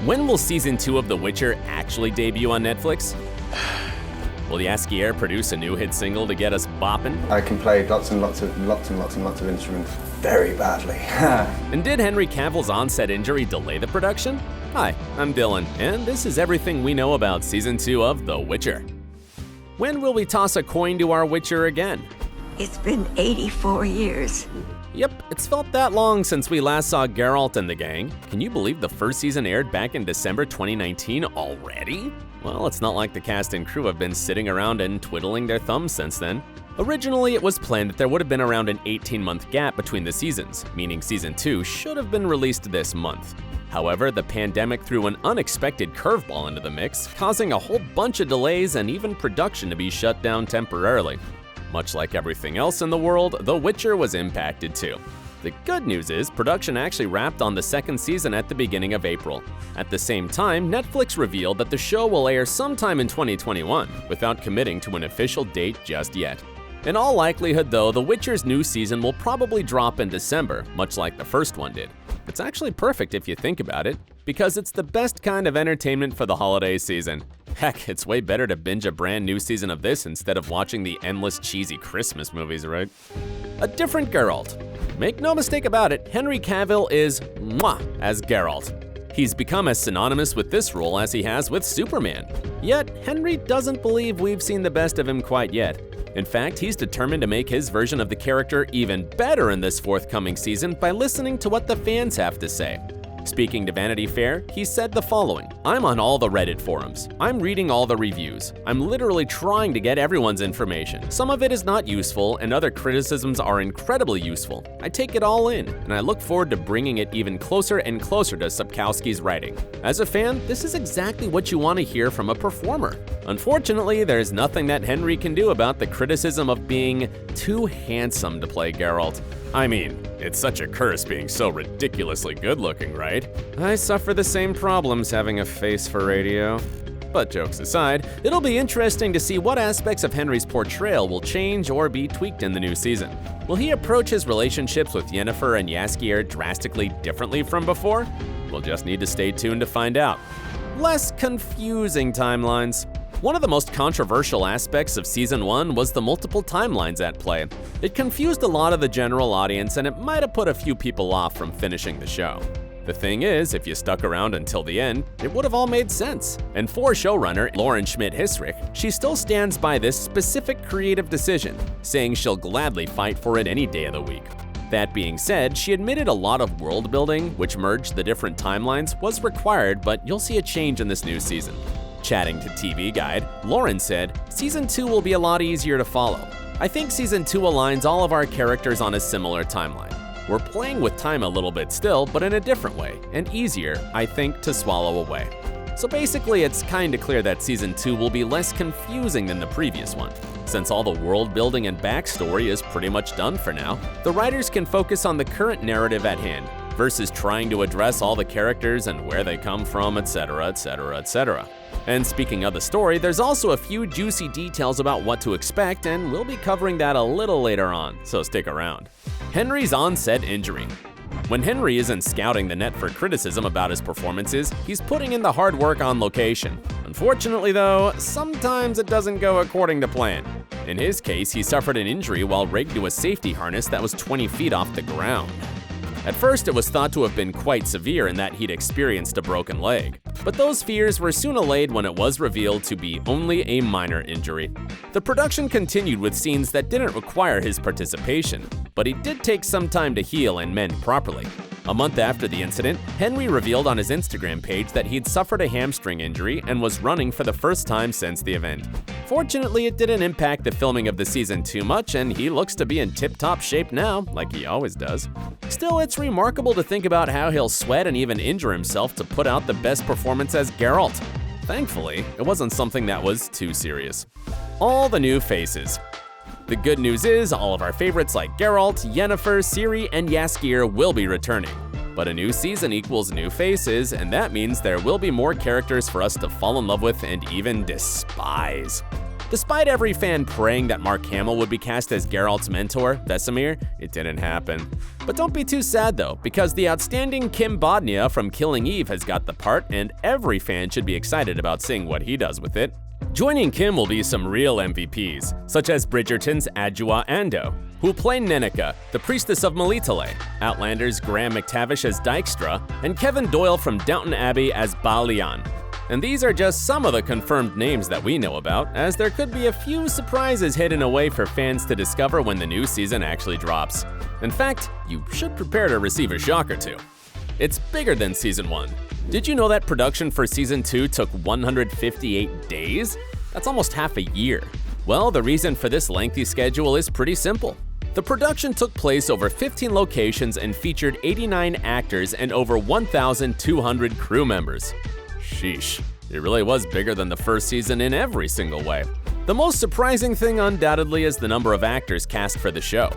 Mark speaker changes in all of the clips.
Speaker 1: When will Season 2 of The Witcher actually debut on Netflix? Will Jaskier produce a new hit single to get us bopping?
Speaker 2: I can play lots and lots of instruments very badly.
Speaker 1: And did Henry Cavill's onset injury delay the production? Hi, I'm Dylan, and this is everything we know about Season 2 of The Witcher. When will we toss a coin to our Witcher again?
Speaker 3: It's been 84 years.
Speaker 1: Yep, it's felt that long since we last saw Geralt and the gang. Can you believe the first season aired back in December 2019 already? Well, it's not like the cast and crew have been sitting around and twiddling their thumbs since then. Originally, it was planned that there would have been around an 18-month gap between the seasons, meaning Season 2 should have been released this month. However, the pandemic threw an unexpected curveball into the mix, causing a whole bunch of delays and even production to be shut down temporarily. Much like everything else in the world, The Witcher was impacted too. The good news is production actually wrapped on the second season at the beginning of April. At the same time, Netflix revealed that the show will air sometime in 2021, without committing to an official date just yet. In all likelihood though, The Witcher's new season will probably drop in December, much like the first one did. It's actually perfect if you think about it, because it's the best kind of entertainment for the holiday season. Heck, it's way better to binge a brand new season of this instead of watching the endless cheesy Christmas movies, right? A different Geralt. Make no mistake about it, Henry Cavill is mwah as Geralt. He's become as synonymous with this role as he has with Superman. Yet, Henry doesn't believe we've seen the best of him quite yet. In fact, he's determined to make his version of the character even better in this forthcoming season by listening to what the fans have to say. Speaking to Vanity Fair, he said the following: "I'm on all the Reddit forums. I'm reading all the reviews. I'm literally trying to get everyone's information. Some of it is not useful, and other criticisms are incredibly useful. I take it all in, and I look forward to bringing it even closer and closer to Sapkowski's writing. As a fan, this is exactly what you want to hear from a performer." Unfortunately, there's nothing that Henry can do about the criticism of being too handsome to play Geralt. I mean, it's such a curse being so ridiculously good-looking, right? I suffer the same problems having a face for radio. But jokes aside, it'll be interesting to see what aspects of Henry's portrayal will change or be tweaked in the new season. Will he approach his relationships with Yennefer and Jaskier drastically differently from before? We'll just need to stay tuned to find out. Less confusing timelines. One of the most controversial aspects of Season 1 was the multiple timelines at play. It confused a lot of the general audience, and it might have put a few people off from finishing the show. The thing is, if you stuck around until the end, it would have all made sense. And for showrunner Lauren Schmidt-Hissrich, she still stands by this specific creative decision, saying she'll gladly fight for it any day of the week. That being said, she admitted a lot of world building, which merged the different timelines, was required, but you'll see a change in this new season. Chatting to TV Guide, Lauren said, "Season 2 will be a lot easier to follow. I think Season 2 aligns all of our characters on a similar timeline. We're playing with time a little bit still, but in a different way, and easier, I think, to swallow away." So basically, it's kinda clear that Season 2 will be less confusing than the previous one. Since all the world building and backstory is pretty much done for now, the writers can focus on the current narrative at hand, versus trying to address all the characters and where they come from, etc., etc., etc. And speaking of the story, there's also a few juicy details about what to expect, and we'll be covering that a little later on, so stick around. Henry's onset injury. When Henry isn't scouting the net for criticism about his performances, he's putting in the hard work on location. Unfortunately though, sometimes it doesn't go according to plan. In his case, he suffered an injury while rigged to a safety harness that was 20 feet off the ground. At first, it was thought to have been quite severe in that he'd experienced a broken leg. But those fears were soon allayed when it was revealed to be only a minor injury. The production continued with scenes that didn't require his participation, but he did take some time to heal and mend properly. A month after the incident, Henry revealed on his Instagram page that he'd suffered a hamstring injury and was running for the first time since the event. Fortunately, it didn't impact the filming of the season too much, and he looks to be in tip-top shape now, like he always does. Still, it's remarkable to think about how he'll sweat and even injure himself to put out the best performance as Geralt. Thankfully, it wasn't something that was too serious. All the new faces. The good news is, all of our favorites like Geralt, Yennefer, Ciri, and Jaskier will be returning. But a new season equals new faces, and that means there will be more characters for us to fall in love with and even despise. Despite every fan praying that Mark Hamill would be cast as Geralt's mentor, Vesemir, it didn't happen. But don't be too sad though, because the outstanding Kim Bodnia from Killing Eve has got the part, and every fan should be excited about seeing what he does with it. Joining Kim will be some real MVPs, such as Bridgerton's Adjoa Ando, who will play Nennika, the priestess of Melitele, Outlander's Graham McTavish as Dykstra, and Kevin Doyle from Downton Abbey as Balian. And these are just some of the confirmed names that we know about, as there could be a few surprises hidden away for fans to discover when the new season actually drops. In fact, you should prepare to receive a shock or two. It's bigger than Season 1. Did you know that production for Season 2 took 158 days? That's almost half a year. Well, the reason for this lengthy schedule is pretty simple. The production took place over 15 locations and featured 89 actors and over 1,200 crew members. Sheesh, it really was bigger than the first season in every single way. The most surprising thing undoubtedly is the number of actors cast for the show.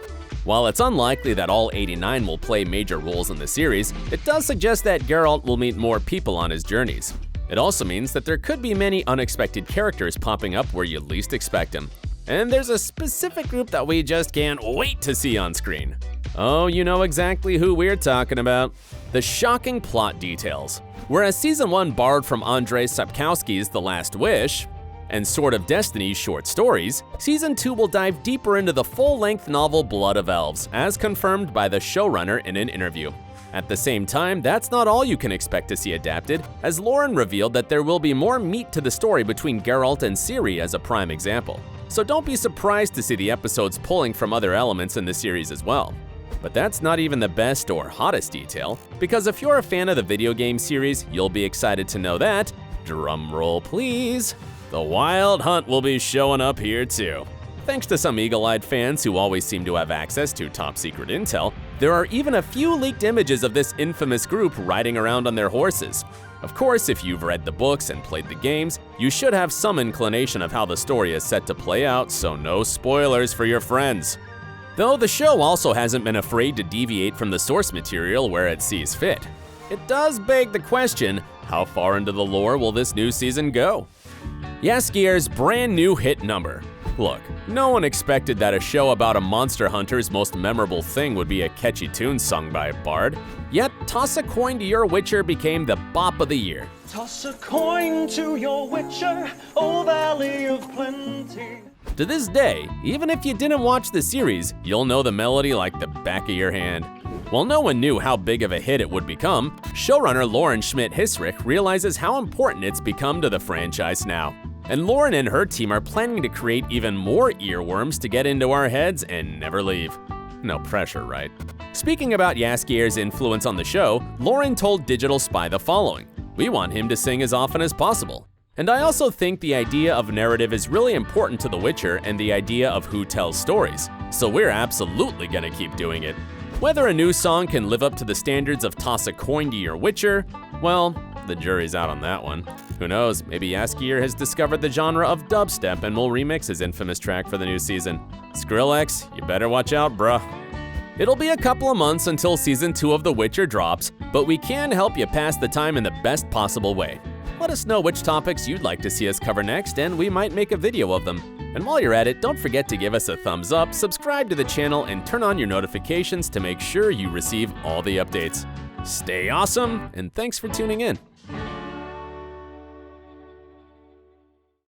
Speaker 1: While it's unlikely that all 89 will play major roles in the series, it does suggest that Geralt will meet more people on his journeys. It also means that there could be many unexpected characters popping up where you least expect them. And there's a specific group that we just can't wait to see on screen. Oh, you know exactly who we're talking about. The shocking plot details. Whereas Season 1 borrowed from Andrzej Sapkowski's The Last Wish and Sword of Destiny's short stories, Season 2 will dive deeper into the full-length novel Blood of Elves, as confirmed by the showrunner in an interview. At the same time, that's not all you can expect to see adapted, as Lauren revealed that there will be more meat to the story between Geralt and Ciri as a prime example. So don't be surprised to see the episodes pulling from other elements in the series as well. But that's not even the best or hottest detail, because if you're a fan of the video game series, you'll be excited to know that, drumroll please, the Wild Hunt will be showing up here too. Thanks to some eagle-eyed fans who always seem to have access to top-secret intel, there are even a few leaked images of this infamous group riding around on their horses. Of course, if you've read the books and played the games, you should have some inclination of how the story is set to play out, so no spoilers for your friends. Though the show also hasn't been afraid to deviate from the source material where it sees fit. It does beg the question, how far into the lore will this new season go? Jaskier's brand new hit number. Look, no one expected that a show about a monster hunter's most memorable thing would be a catchy tune sung by a bard. Yet, Toss a Coin to Your Witcher became the bop of the year.
Speaker 4: Toss a coin to your Witcher, O Valley of Plenty.
Speaker 1: To this day, even if you didn't watch the series, you'll know the melody like the back of your hand. While no one knew how big of a hit it would become, showrunner Lauren Schmidt-Hissrich realizes how important it's become to the franchise now. And Lauren and her team are planning to create even more earworms to get into our heads and never leave. No pressure, right? Speaking about Jaskier's influence on the show, Lauren told Digital Spy the following: "We want him to sing as often as possible. And I also think the idea of narrative is really important to The Witcher and the idea of who tells stories, so we're absolutely gonna keep doing it. Whether a new song can live up to the standards of Toss a Coin to Your Witcher, well, the jury's out on that one. Who knows, maybe Jaskier has discovered the genre of dubstep and will remix his infamous track for the new season. Skrillex, you better watch out, bruh." It'll be a couple of months until Season 2 of The Witcher drops, but we can help you pass the time in the best possible way. Let us know which topics you'd like to see us cover next, and we might make a video of them. And while you're at it, don't forget to give us a thumbs up, subscribe to the channel, and turn on your notifications to make sure you receive all the updates. Stay awesome, and thanks for tuning in.